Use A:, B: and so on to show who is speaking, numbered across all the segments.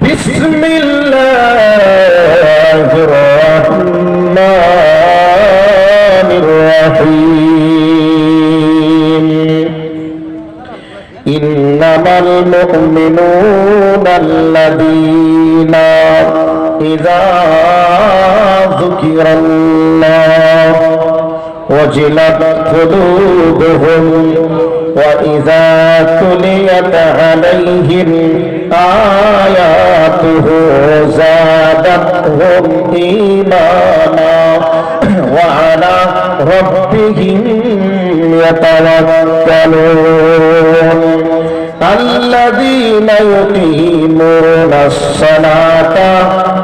A: বিসমিল্লাহির রহমানির রহিম। ইন্নামাল মুমিনুনা আল্লাযীনা ইযা যুকিরাল্লাহ ওয়াজিলাত কুলুবুহুম وإذا تليت عليهم آياته زادتهم إيمانا وعلى ربهم يتوكلون الذين يقيمون الصلاة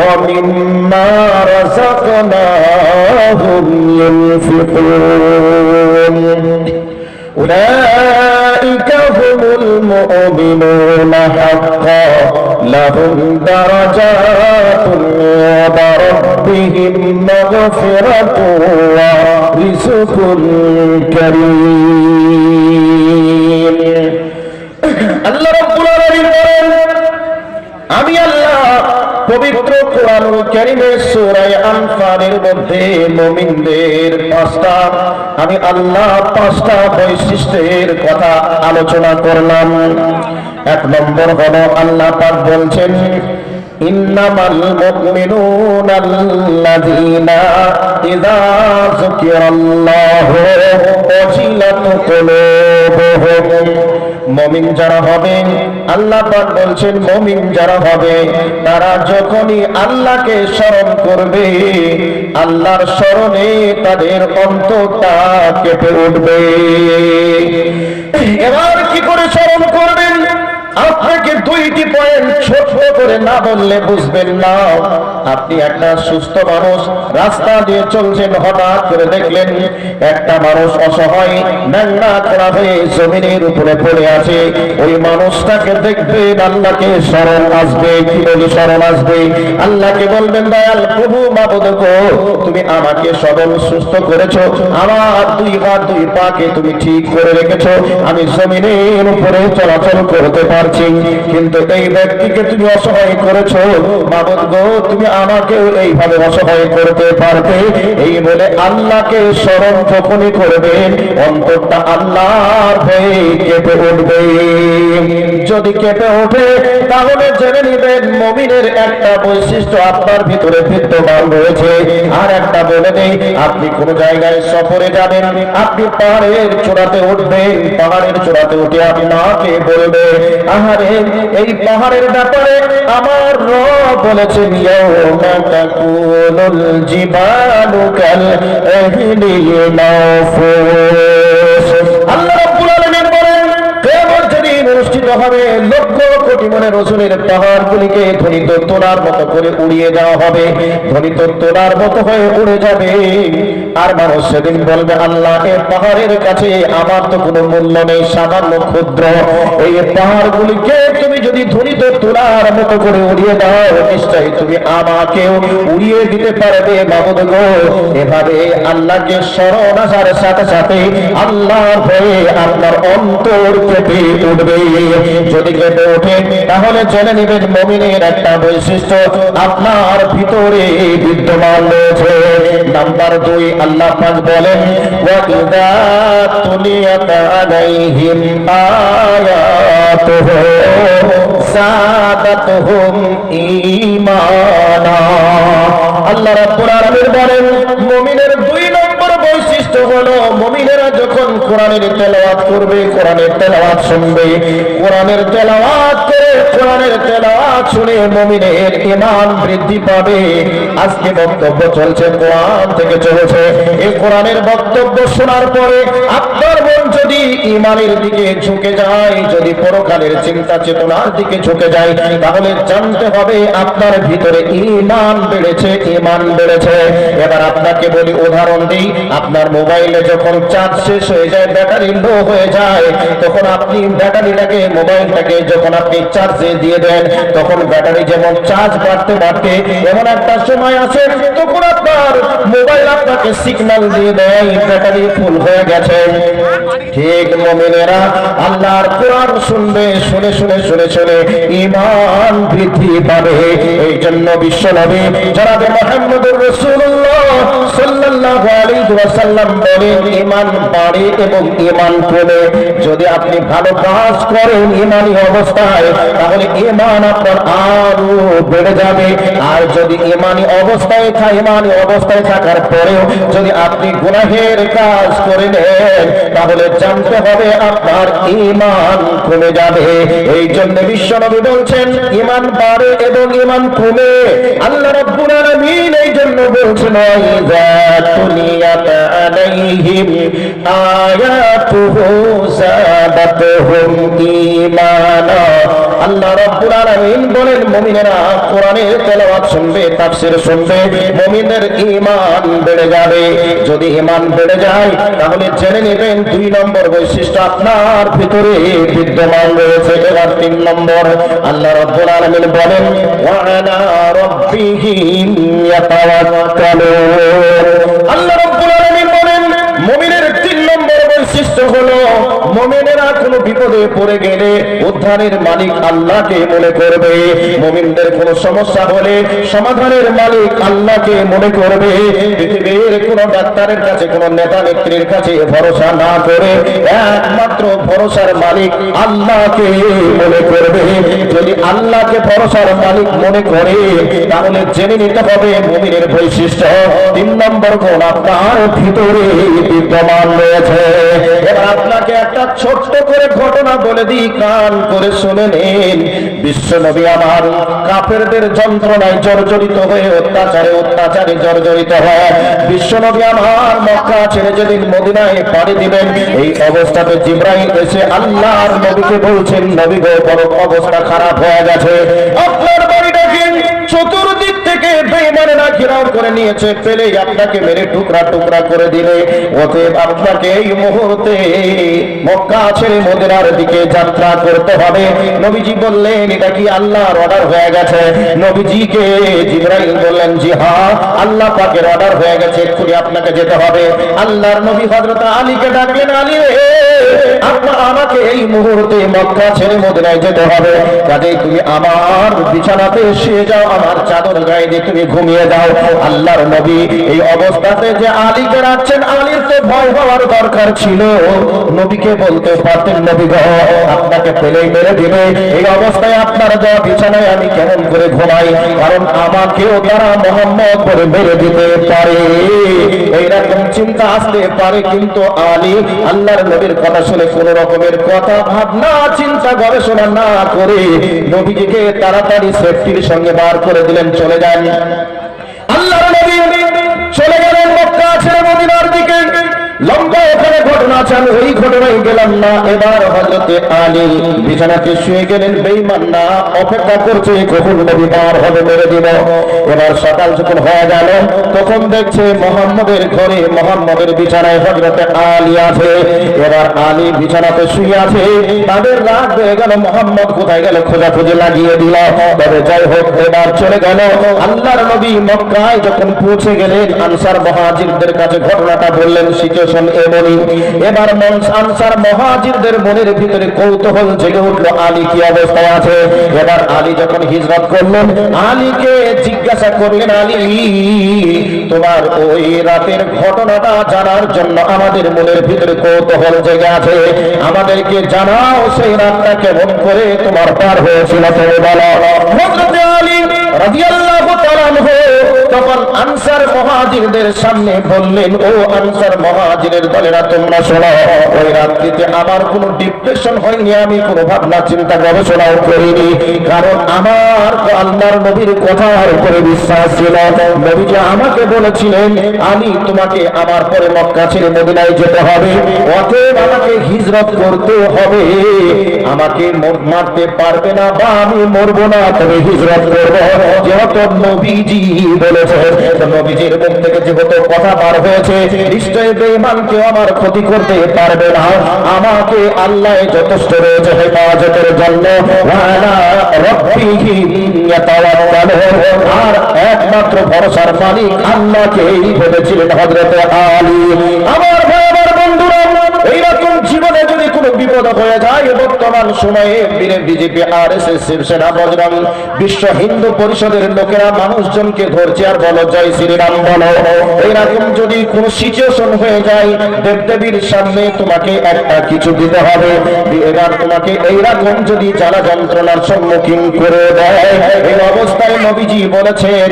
A: ومما رزقناهم ينفقون أولئك هم المؤمنون حقا لهم درجات عند ربهم مغفرة ورزق كريم। আল্লাহ রাব্বুল আলামিন বলেন, আমি আল্লাহ পবিত্র কোরআনুল কারীমের সূরা আনফালের মধ্যে মুমিনদের আমি আল্লাহ পাঁচটা বৈশিষ্ট্যের কথা আলোচনা করলাম। এক নম্বর হলো আল্লাহ পাক বলছেন, ইন্নামাল মুমিনুনা আল্লাযীনা ইযা যুকিরাল্লাহু ওয়াজিলাত কুলুবুহুম। মুমিন যারা হবে, আল্লাহ পাক বলছেন মুমিন যারা হবে তারা যখনই আল্লাহকে স্মরণ করবে, আল্লাহর স্মরণে তাদের অন্তরটা কেঁপে উঠবে। এবার কি করে স্মরণ করবেন? আপনাকে দুইটি পয়েন্ট ছোট করে না বললে বুঝবেন না। আপনি একটা সুস্থ মানুষ রাস্তা দিয়ে চলছেন, হঠাৎ করে দেখলেন একটা মানুষ অসহায় ন্যাংরা করা হয়ে জমিনের উপরে পড়ে আছে। ওই মানুষটাকে দেখবেন, আল্লাহকে স্মরণ আসবে। কি বলি স্মরণ আসবে? আল্লাহকে বলবেন, দয়াল প্রভু মাবুদ গো, তুমি আমাকে সবল সুস্থ করেছো, আমার দুই হাত দুই পাকে তুমি ঠিক করে রেখেছো, আমি জমিনের উপরে চলাচল করতে পারি, কিন্তু এই ব্যক্তিকে তুমি অসহায় করেছো, মাবুদ গো তুমি আমাকেও এইভাবে অসহায় করতে পারবে। এই বলে আল্লাহকে স্মরণ যখনই করবেন, অন্তরটা আল্লাহর হয়ে কেঁপে উঠবে। যদি কেঁপে ওঠে তাহলে জেনে নিবেন মুমিনের একটা বৈশিষ্ট্য আপনার ভিতরে বিদ্যমান রয়েছে। আর একটা বলে নেই, আপনি কোন জায়গায় সফরে যাবেন, আপনি পাহাড়ের চূড়াতে উঠবেন, পাহাড়ের চূড়াতে উঠে আপনাকে বলবে, আহারে এই পাহাড়ের ব্যাপারে আমার রব বলেছেন, ইয়াউমা তাকুনুল জিবালু কাল ইহনিল মাফুস। আল্লাহ রাব্বুল আলামিন বলেন, কিয়ামত যেদিন অনুষ্ঠিত হবে, লক্ষ কোটি মনে রসুলের পাহাড়গুলিকে ধ্বনিত তোলার মতো করে উড়িয়ে দেওয়া হবে, ধ্বনিত তোলার মতো হয়ে উড়ে যাবে। আর মানুষ সেদিন বলবে, আল্লাহ এর পাহাড়ের কাছে আমার তো কোনো মূল্য নেই, সামান্য ক্ষুদ্র, এই পাহাড়গুলিকে তুমি যদি ধ্বনিত তোলার মতো করে উড়িয়ে দাও, নিশ্চয়ই তুমি আমাকেও উড়িয়ে দিতে পারবে মাবুদ গো। এভাবে আল্লাহকে স্মরণ আসার সাথে সাথে আল্লাহ হয়ে আপনার অন্তর কেঁপে উঠবে। যদি কেঁপে ওঠে তাহলে জেনে নেবেন মুমিনের একটা বৈশিষ্ট্য আপনার ভিতরে বিদ্যমান রয়েছে। নাম্বার 2, আল্লাহ পাক বলেন, ওয়া ইযা তুলিয়াত আলাইহিম আয়াতুহু যাদাতুহুম ঈমানা। আল্লাহ রাব্বুল আলামিন বলেন, মুমিনের 2 নম্বর বৈশিষ্ট্য হলো, মুমিনেরা যখন কোরআনের তেলাওয়াত করবে, কোরআনের তেলাওয়াত শুনবে, কোরআনের তেলাওয়াত করে কোরআনের তেলাওয়াত শুনে মুমিনের ঈমান বৃদ্ধি পাবে। আজকে বক্তব্য চলছে, কোরআন থেকে চলেছে। এই কোরআনের বক্তব্য শোনার পরে আপনার মন যদি ঈমানের দিকে ঝুঁকে যায়, যদি পরকালের চিন্তা চেতনার দিকে ঝুঁকে যায়, তাহলে জানতে হবে আপনার ভিতরে ঈমান বেড়েছে, ঈমান বেড়েছে। এবার আপনাকে বলি, উদাহরণ দিই, আপনার মোবাইলে যখন চার্জ শেষ হয়ে যায়, ব্যাটারি লো হয়ে যায়, তখন আপনি ব্যাটারিটাকে, মোবাইলটাকে যখন আপনি চার্জে দিয়ে দেন, তখন ব্যাটারি যেমন চার্জ বাড়তে বাড়তে এমন একটা সময় আছে তখন আপনার মোবাইল আপনাকে সিগন্যাল দিয়ে দেয় ব্যাটারি ফুল হয়ে গেছে। ঠিক ঠিক মুমিনেরা আল্লাহর কোরআন শুনবে, শুনে শুনে শুনে শুনে ঈমান বৃদ্ধি পাবে। এই জন্য বিশ্বনবী জনাবে মুহাম্মদুর রাসূলুল্লাহ সাল্লাল্লাহু আলাইহি ওয়াসাল্লাম বলেন, ঈমান বাড়ে এবং ঈমান কমে। যদি আপনি ভালো কাজ করেন ঈমানী অবস্থায়, তাহলে ঈমান আপনার আরো বেড়ে যাবে। আর যদি ঈমানী অবস্থায় থাকার পরেও যদি আপনি গুনাহের কাজ করে নেন, তাহলে জানতে হবে আপনার ঈমান কমে যাবে। এই জন্য বিশ্বনবী বলছেন ঈমান বাড়ে এবং ঈমান কমে। আল্লাহ রাব্বুল আলামিন এই জন্য বলছেন, ইযা তুলিয়াত আলাইহিম আয়াতুহু যাদাতুহুম ঈমানা। আল্লাহ রাব্বুল আলামিন বলেন, মুমিনেরা কোরআনের তেলাওয়াত শুনবে, তাফসীর শুনবে, মুমিনের ঈমান বেড়ে যাবে। যদি ঈমান বেড়ে যায়, তাহলে জেনে নেবেন 2 নম্বর বৈশিষ্ট্য আপনার ভিতরে বিদ্যমান রয়েছে। এবার 3 নম্বর আল্লাহ রাব্বুল আলামিন বলেন, ওয়া আলা রাব্বিহিম ইয়াতাওয়াক্কালুন। আল্লাহ রাব্বুল আলামিন বলেন, মুমিনের 3 নম্বর বৈশিষ্ট্য হলো মুমিনেরা কোনো বিপদে পড়ে গেলে উদ্ধারের মালিক আল্লাহকে মনে করবে। মুমিনদের কোনো সমস্যা হলে সমাধানের মালিক আল্লাহকে মনে করবে। পৃথিবীর কোনো ডাক্তারের কাছে, কোনো নেতা নেত্রীর কাছে ভরসা না করে একমাত্র ভরসার মালিক আল্লাহকে মনে করবে। যদি আল্লাহকে ভরসার মালিক মনে করে, তাহলে জেনে নিতে হবে মুমিনের বৈশিষ্ট্য 3 নম্বর গুণ আপনার ভিতরে বিদ্যমান রয়েছে। এবার আপনাকে একটা ছোট্ট করে ঘটনা বলে দিই, কান করে শুনে নিন। বিশ্বনবী আমার কাফেরদের যন্ত্রণায় জর্জরিত হয়ে অত্যাচারে জর্জরিত হয়। বিশ্বনবী আমার মক্কা ছেড়ে যেদিন মদিনায় পাড়ি দিবেন, এই অবস্থাতে জিবরাইল এসে আল্লাহর নবীকে বলছেন, নবী গো, বড় অবস্থা খারাপ হয়ে গেছে, আপনার বাড়িটাকে চতুর্দিক থেকে বেঈমানেরা ঘেরাও করে নিয়েছে, পেলেই আপনাকে মেরে টুকরা টুকরা করে দিলে। অতএব আপনাকে এই মুহূর্তে মক্কা ছেড়ে মদিনার দিকে যাত্রা করতে হবে। নবীজি বললেন, এটা কি আল্লাহর অর্ডার হয়ে গেছে? নবীজিকে জিবরাইল বললেন, জি হ্যাঁ, আল্লাহ পাকের অর্ডার হয়ে গেছে, এক্ষুনি আপনাকে যেতে হবে। আল্লাহর নবী হযরত আলীকে ডাকলেন, আলী রে, আমাকে এই মুহূর্তে মক্কা ছেড়ে মদিনায় যেতে হবে, কাজেই তুমি আমার বিছানাতে শুয়ে যাও, আমার চাদর গায়ে দিয়ে তুমি ঘুমিয়ে যাও। আল্লাহর নবী এই অবস্থাতে যে আলীকে রাখছেন, আলীর তো ভয় হওয়ার দরকার ছিল। নবীকে বলতে পারতেন, নবী গো, আপনাকে পেলেই মেরে দিবে, এই অবস্থায় আপনার দেওয়া বিছানায় আমি কেমন করে ঘুমাই, কারণ আমাকেও তারা মুহাম্মদ করে মেরে দিতে পারে, এইরকম চিন্তা আসতে পারে। কিন্তু আলী আল্লাহর নবীর কথা শুনে কোন রকমের কথা ভাবনা চিন্তা গবেষণা না করে নবীজিকে তাড়াতাড়ি সেফটির সঙ্গে বার করে দিলেন, চলে যান। আল্লাহর নবী চলে গেলেন মক্কা ছেড়ে মদিনার দিকে। লম্বা এখানে ঘটনা আছে, আমি ওই ঘটনায় গেলাম না। এবার হযরতে আলী বিছানাতে শুয়ে গেলেন, বেঈমান না অপেক্ষা করছে কখন নবী বার হবে, মেরে দিব। এবার সকাল যখন হয়ে গেল, তখন দেখছে মুহাম্মদের ঘরে, মুহাম্মদের বিছানায় হযরতে আলী আছে। এবার আলী বিছানাতে শুয়ে আছে, তাদের রাত হয়ে গেল, মুহাম্মদ কোথায় গেল খোঁজাখুঁজি লাগিয়ে দিল। তবে যাই হোক, এবার চলে গেল। আল্লাহর নবী মক্কায় যখন পৌঁছে গেলেন, আনসার মুহাজিরদের কাছে ঘটনাটা বললেন, সিচুয়েশন এমনই। এবার আনসার মুহাজিরদের মনের ভিতরে কৌতূহল জেগে উঠলো, আলী কি অবস্থায় আছে। এবার আলী যখন হিজরত করলেন, আলীকে জিজ্ঞাসা করলেন, আলী, তোমার ওই রাতের ঘটনাটা জানার জন্য আমাদের মনের ভিতরে কৌতূহল জেগে আছে, আমাদেরকে জানাও, সেই রাতটা কেমন করে তোমার পার হয়েছিল, তুমি বলো। হযরত আলী রাদিয়াল্লাহু তাআলা আনহু তখন আনসার মুহাজিরদের সামনে বললেন, ও আনসার মুহাজিরের দলেরা, তোমরা শোনো, ওই রাত্রিতে আমার কোনো ডিপ্রেশন হয়নি, আমি কোনো ভাবনা চিন্তা গবেষণাও করিনি, কারণ আমার আল্লাহর নবীর কথার উপরে বিশ্বাস ছিল। নবীজি আমাকে বলেছিলেন, আলী, তোমাকে আমার পরে মক্কা ছেড়ে মদিনায় যেতে হবে, অতএব আমাকে হিজরত করতে হবে, আমাকে মারতে পারবে না বা আমি মরবো না, তবে হিজরত করবো, যেহেতু নবীজি বলেছে। নবীজির মুখ থেকে যেহেতু কথা বার হয়েছে, নিশ্চয় বেঈমানকে আমার ক্ষতি করতে পারবে না, আমাকে আল্লাহ যথেষ্ট রয়েছে হেফাজতের জন্য। আর একমাত্র ভরসার মালিক আল্লাহকেই ভেবেছিলেন হযরত আলী। আমার ভাই, আমার বন্ধুরা, এইরকম জীবনে বিপদ হয়ে যায় বর্তমান সময়ে বিজেপি আরএসএস সেনা বজরং বিশ্ব হিন্দু পরিষদের লোকেরা মানুষজনকে ধরছে আর বলো জয় শ্রীরাম বলো। এইরকম যদি কোন সিচুয়েশন হয়ে যায় দেবদেবীর সামনে তোমাকে একটা কিছু দিতে হবে, এবার তোমাকে এইরকম যদি জ্বালা যন্ত্রণার সম্মুখীন করে দেয়, এই অবস্থায় নবীজি বলেছেন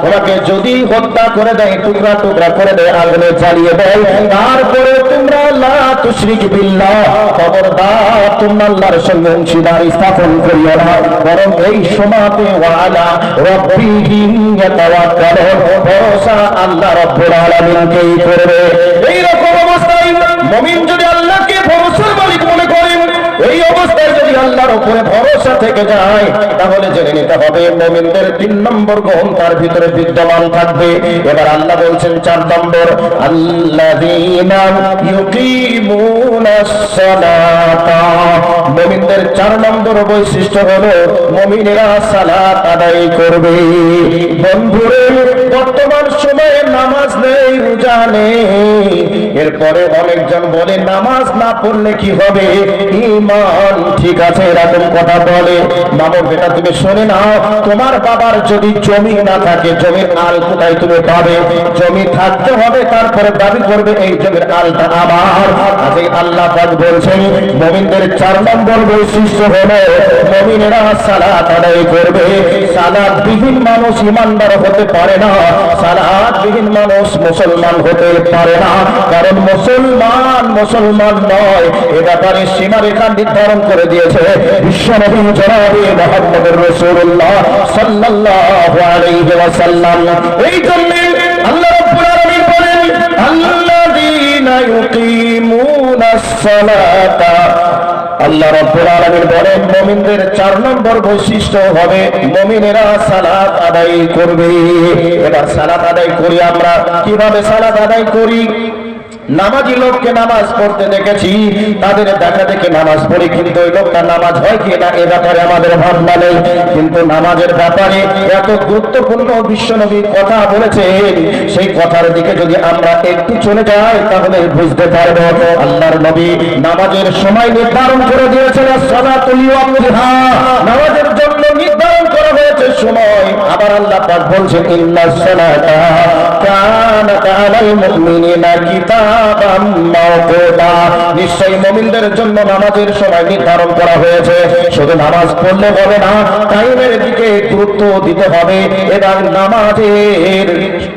A: তোমাকে যদি হত্যা করে দেয়, টুকরা টুকরা করে দেয়, আগুনে জ্বালিয়ে দেয়, তারপরে তোমরা লা তুশরিক বিল্লাহ, খবরদার তোমরা আল্লাহর সঙ্গে অংশীদার স্থাপন করিও না, বরং এই সময়তে ওয়ালা রাব্বিহিম ইয়াতাওয়াক্কালুন, ভরসা আল্লাহ রাব্বুল আলামিনকেই করবে। এই রকম অবস্থায় মুমিন যদি আল্লাহকে ভরসার মালিক মনে করেন, এই অবস্থায় যদি আল্লাহর উপরে ভরসা থেকে যায়, তাহলে জেনে নিতে হবে মুমিনদের 3 নম্বর গুণ তার ভিতরে বিদ্যমান থাকবে। এবার আল্লাহ বলছেন 4 নম্বর, আল্লাযীনা ইউকিমুনাস সালাতা। মুমিনদের 4 নম্বর বৈশিষ্ট্য হলো মুমিনেরা সালাত আদায় করবে। বন্ধুরে, বর্তমান সময়ে নামাজ নেই, রোজা নেই, এরপরে অনেকজন বলে নামাজ না পড়লে কি হবে, ঈমান ঠিক আছে এরকম কথা বলে। মামুন বেটা তুমি শুনে নাও, তোমার বাবার যদি জমি না থাকে, জমির আল কোথায় তুমি পাবে? জমি থাকতে হবে, তারপরে দাবি করবে এই জমির আলটা আমার। আজ আল্লাহ পাক বলছেন মুমিনদের 4 নম্বর বৈশিষ্ট্য হলো মুমিনেরা সালাত আদায় করবে। সালাত বিহীন মানুষ ঈমানদার হতে পারে না, সালাত বিহীন মানুষ মুসলমান হতে পারে না, কারণ মুসলমান নয়, এ ব্যাপারে সীমারেখা নির্ধারণ করে দিয়েছে বিশ্বনবী জনাবে মুহাম্মদুর রাসূলুল্লাহ সাল্লাল্লাহু আলাইহি ওয়াসাল্লাম। এই জন্য আল্লাহ রাব্বুল আলামিন বলেন আল্লাযীনা ইউকিমুনাস সালাতা। আল্লাহ রাব্বুল আলামিন বলেন মুমিনদের 4 নম্বর বৈশিষ্ট্য হবে মুমিনেরা সালাত আদায় করবে। এবার সালাত আদায় করি আমরা, কিভাবে সালাত আদায় করি? নামাজি লোককে নামাজ পড়তে দেখেছি, তাদের দেখা দেখে নামাজ পড়ি, কিন্তু ওই লোকটা নামাজ হয় কি না এ ব্যাপারে আমাদের ভাবনা নেই। কিন্তু নামাজের ব্যাপারে এত গুরুত্বপূর্ণ বিশ্বনবী কথা বলেছেন, সেই কথার দিকে যদি আমরা একটু চলে যাই তাহলে বুঝতে পারবো আল্লাহর নবী নামাজের সময় নির্ধারণ করে দিয়েছেন, সালাতুল ওয়াক্তিহা, নামাজের জন্য নির্ধারণ করা হয়েছে সময়। আবার আল্লাহ পাক বলছেন ইন্নাস সালাতা কানাত আলাল মুমিনিনা কিতাবাম মাওকুতা, নিশ্চয়ই মুমিনদের জন্য নামাজের সময় নির্ধারণ করা হয়েছে। শুধু নামাজ পড়লে হবে না, টাইমের দিকে গুরুত্ব দিতে হবে এবং নামাজের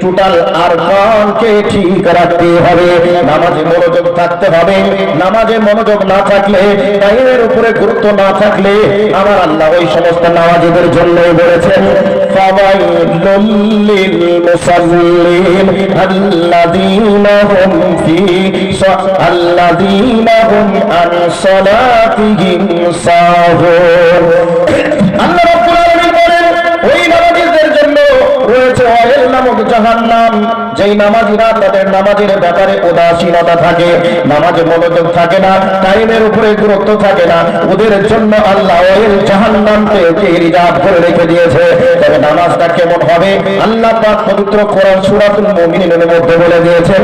A: টোটাল আরকানকে ঠিক রাখতে হবে, নামাজে মনোযোগ থাকতে হবে। নামাজে মনোযোগ না থাকলে, টাইমের উপরে গুরুত্ব না থাকলে, আমার আল্লাহ ওই সমস্ত নামাজীদের জন্যই বলেছেন ফাওয়াইলুল লিল মুসাল্লিন আল্লাযীনা হুম আন সালাতিহিম সাহুন। আল্লাহ রাব্বুল আলামিন বলেন ওই নামাজীদের জন্য রয়েছে ওয়াইল নামক জাহান্নাম। যেই নামাজীরা তাদের নামাজের ব্যাপারে উদাসীনতা থাকে, নামাজে মনোযোগ থাকে না, টাইমের উপরে গুরুত্ব থাকে না, ওদের জন্য আল্লাহ ওয়াইল জাহান্নামকে রিজার্ভ করে রেখে দিয়েছে। তবে নামাজটা কেমন হবে আল্লাহ পাক পবিত্র কোরআন সূরাতুল মুমিনের মধ্যে বলে দিয়েছেন।